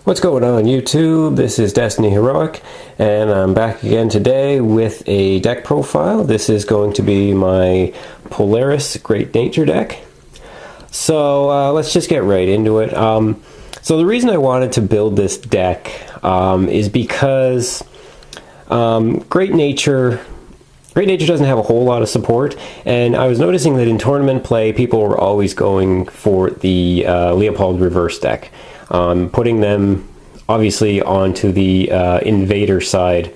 What's going on YouTube? This is Destiny Heroic, and I'm back again today with a deck profile. This is going to be my Polaris Great Nature deck. So let's just get right into it. So the reason I wanted to build this deck is because Great Nature doesn't have a whole lot of support, and I was noticing that in tournament play people were always going for the Leopold reverse deck. Putting them obviously onto the invader side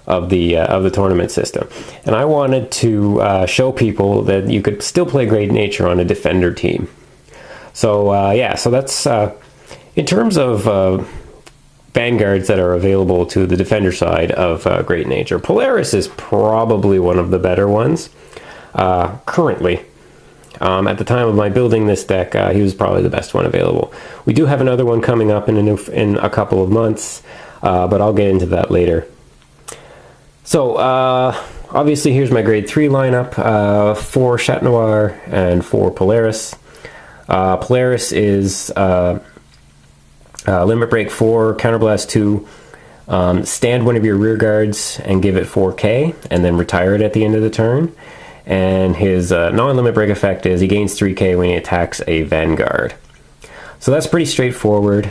of the tournament system, and I wanted to show people that you could still play Great Nature on a defender team. So yeah, so that's in terms of vanguards that are available to the defender side of Great Nature. Polaris is probably one of the better ones currently. At the time of my building this deck, he was probably the best one available. We do have another one coming up in a couple of months, but I'll get into that later. So obviously here's my grade 3 lineup for Chatnoir and for Polaris. Polaris is Limit Break 4, Counterblast 2, stand one of your rear guards and give it 4k, and then retire it at the end of the turn. And his non-limit break effect is he gains 3k when he attacks a vanguard. So that's pretty straightforward.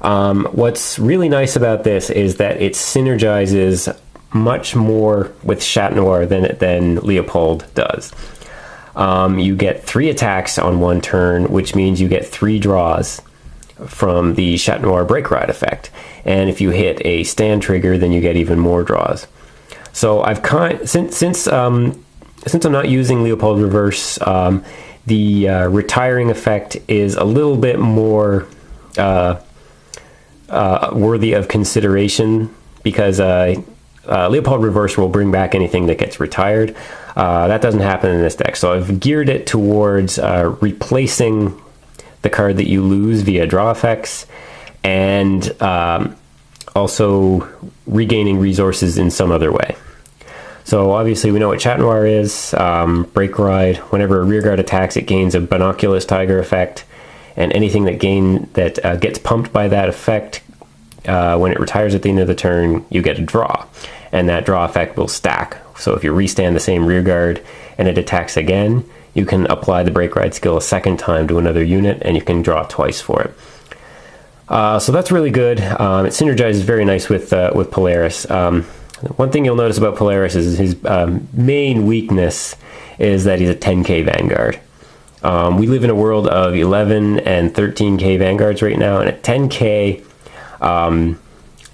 What's really nice about this is that it synergizes much more with Chatnoir than Leopold does. You get 3 attacks on one turn, which means you get 3 draws from the Chatnoir break ride effect. And if you hit a stand trigger, then you get even more draws. So I've since I'm not using Leopold Reverse, the retiring effect is a little bit more worthy of consideration, because Leopold Reverse will bring back anything that gets retired. That doesn't happen in this deck, so I've geared it towards replacing the card that you lose via draw effects, and also regaining resources in some other way. So obviously we know what Chatnoir is. Break Ride, whenever a rearguard attacks, it gains a Binoculus Tiger effect, and anything that gets pumped by that effect, when it retires at the end of the turn, you get a draw, and that draw effect will stack. So if you restand the same rearguard and it attacks again, you can apply the Break Ride skill a second time to another unit, and you can draw twice for it. So that's really good. It synergizes very nice with Polaris. One thing you'll notice about Polaris is his main weakness is that he's a 10k Vanguard. We live in a world of 11 and 13k Vanguards right now, and at 10k,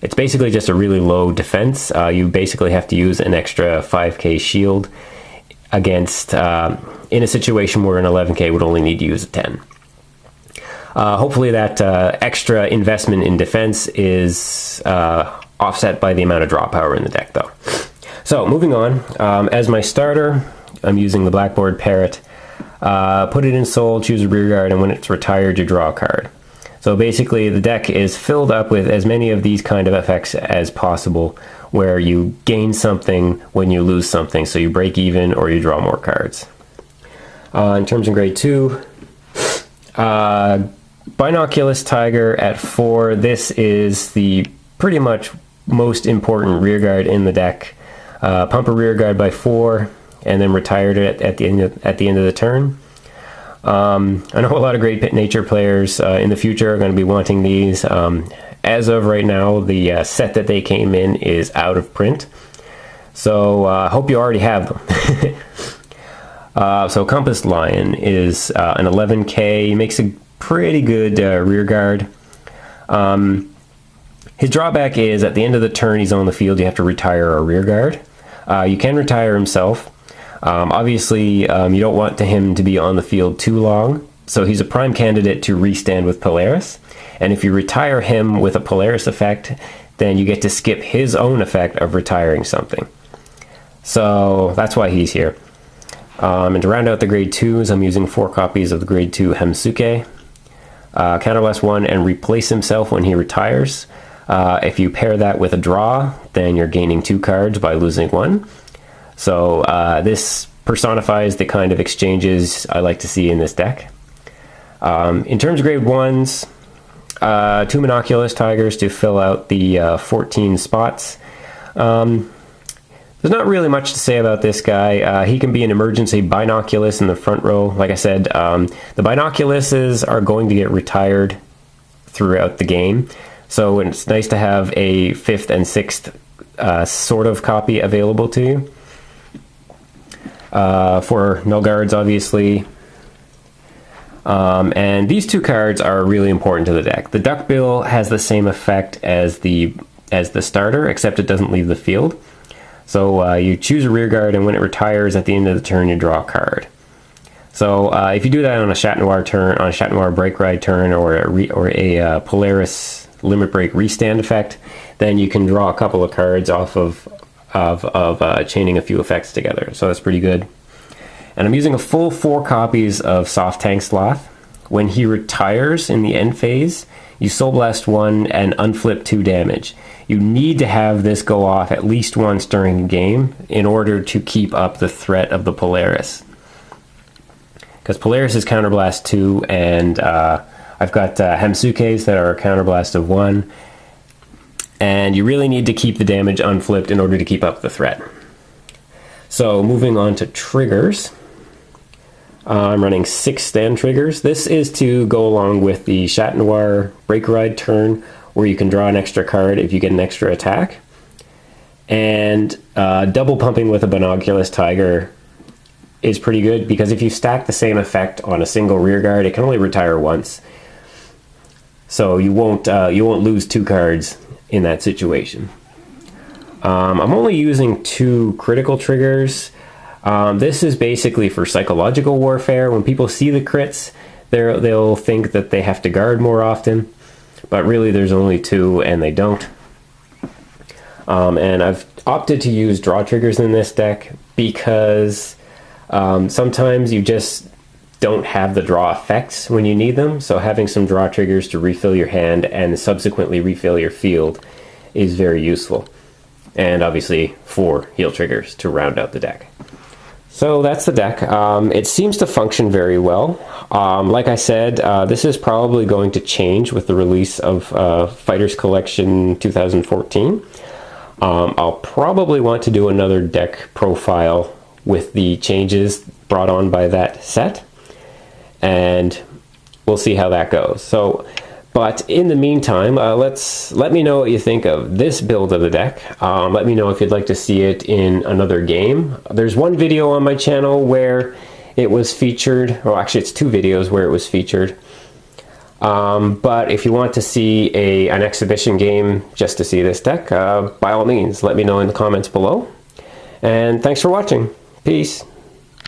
it's basically just a really low defense. You basically have to use an extra 5k shield against, in a situation where an 11k would only need to use a 10. Hopefully that extra investment in defense is offset by the amount of draw power in the deck, though. So moving on, as my starter, I'm using the Blackboard Parrot. Put it in Soul, choose a rearguard, and when it's retired, you draw a card. So basically the deck is filled up with as many of these kind of effects as possible, where you gain something when you lose something, so you break even or you draw more cards. In terms of grade 2, Binoculus Tiger at 4. This is the pretty much most important rearguard in the deck. Pump a rearguard by 4 and then retired it at the end of the turn. I know a lot of Great Nature players in the future are going to be wanting these. As of right now, the set that they came in is out of print, so I hope you already have them. So Compass Lion is an 11k. He makes a pretty good rearguard. His drawback is at the end of the turn he's on the field, you have to retire a rearguard. You can retire himself. Obviously, you don't want him to be on the field too long, so he's a prime candidate to restand with Polaris. And if you retire him with a Polaris effect, then you get to skip his own effect of retiring something. So that's why he's here. And to round out the grade 2s, I'm using 4 copies of the grade 2 Hemsuke. Counterblast 1 and replace himself when he retires. If you pair that with a draw, then you're gaining 2 cards by losing 1. So this personifies the kind of exchanges I like to see in this deck. In terms of grade 1s, 2 Monoculus Tigers to fill out the 14 spots. There's not really much to say about this guy. He can be an emergency binoculus in the front row. Like I said, the binoculuses are going to get retired throughout the game, so it's nice to have a 5th and 6th sort of copy available to you. For null guards, obviously. And these 2 cards are really important to the deck. The Duckbill has the same effect as the starter, except it doesn't leave the field. So you choose a rear guard, and when it retires at the end of the turn, you draw a card. So if you do that on a Chatnoir turn, on a Chatnoir break ride turn, or a Polaris limit break restand effect, then you can draw a couple of cards off of chaining a few effects together. So that's pretty good. And I'm using a full 4 copies of Soft Tank Sloth. When he retires in the end phase, you Soul Blast 1 and unflip 2 damage. You need to have this go off at least once during the game in order to keep up the threat of the Polaris. Because Polaris is Counterblast 2, and I've got Hamsukes that are Counterblast of 1. And you really need to keep the damage unflipped in order to keep up the threat. So moving on to triggers. I'm running 6 stand triggers. This is to go along with the Chatnoir break ride turn, where you can draw an extra card if you get an extra attack. And double pumping with a Binoculus Tiger is pretty good, because if you stack the same effect on a single rear guard, it can only retire once. So you won't lose 2 cards in that situation. I'm only using 2 critical triggers. This is basically for psychological warfare. When people see the crits, they'll think that they have to guard more often, but really there's only 2 and they don't. And I've opted to use draw triggers in this deck because sometimes you just don't have the draw effects when you need them, so having some draw triggers to refill your hand and subsequently refill your field is very useful. And obviously 4 heal triggers to round out the deck. So that's the deck. It seems to function very well. Like I said, this is probably going to change with the release of Fighters Collection 2014. I'll probably want to do another deck profile with the changes brought on by that set, and we'll see how that goes. So, but in the meantime, let me know what you think of this build of the deck. Let me know if you'd like to see it in another game. There's one video on my channel where it was featured, or actually it's 2 videos where it was featured. But if you want to see an exhibition game just to see this deck, by all means, let me know in the comments below. And thanks for watching. Peace.